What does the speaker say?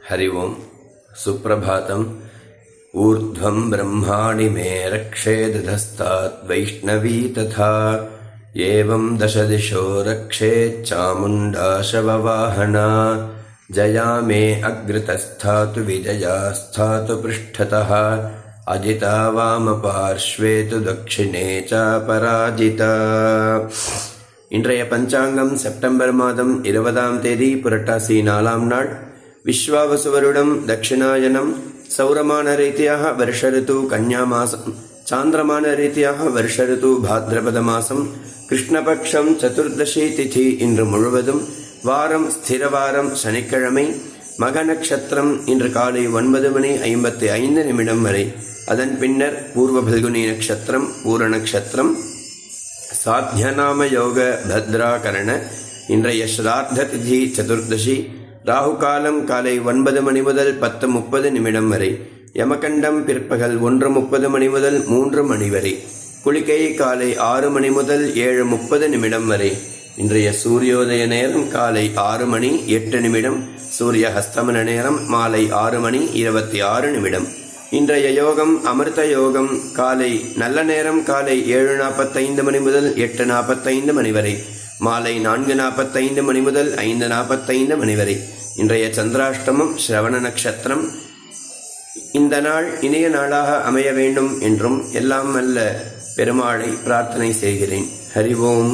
हरि ओं सुप्रभातम्। ऊर्ध्वं ब्रह्माणि मे रक्षेदधस्तात् वैष्णवी तथा एवं दशदिशो रक्षेच्चामुण्डा शववाहना। जया मे अग्रतस्थातु विजया स्थातु पृष्ठतः अजिता वामपार्श्वे तु दक्षिणे च पराजिता। இன்றைய பஞ்சாங்கம் செப்டம்பர் மாதம் 20ஆம் தேதி புரட்டாசி 4ஆம் நாள். விஸ்வாவசு வருடம் தட்சிணாயனம். சௌரமான ரீதியாக வருஷ ரித்து கன்யா மாசம். சாந்திரமான ரீதியாக வருஷ ரித்து பாத்ரபத மாசம். கிருஷ்ணபக்ஷம் சதுர்தசி திதி இன்று முழுவதும். வாரம் ஸ்திரவாரம் சனிக்கிழமை. மக நட்சத்திரம் இன்று காலை 9:55 வரை. அதன் பின்னர் பூர்வ பல்குனி நட்சத்திரம், பூர நட்சத்திரம், சாத்தியநாம யோக பத்ராகரண. இன்றைய ஸ்ரார்த்த திதி சதுர்தசி. ராகு காலம் காலை 9 மணி முதல் 10:30 வரை. யமகண்டம் பிற்பகல் 1:30 மணி முதல் 3 மணி வரை. குளிகை காலை 6 மணி முதல் 7:30 வரை. இன்றைய சூரியோதய நேரம் காலை 6 மணி 8 சூரிய ஹஸ்தமன நேரம் மாலை 6 மணி 26 இன்றைய யோகம் அமிர்த யோகம். காலை நல்ல நேரம் காலை 7:45 மணி முதல் 8:45 வரை. மாலை 4:45 முதல் 5:45 வரை. இன்றைய சந்திராஷ்டமம் ஸ்ரவண நட்சத்திரம். இந்த நாள் இனிய நாளாக அமைய வேண்டும் என்றும் எல்லாம் அல்ல பெருமாளை பிரார்த்தனை செய்கிறேன். ஹரி ஓம்.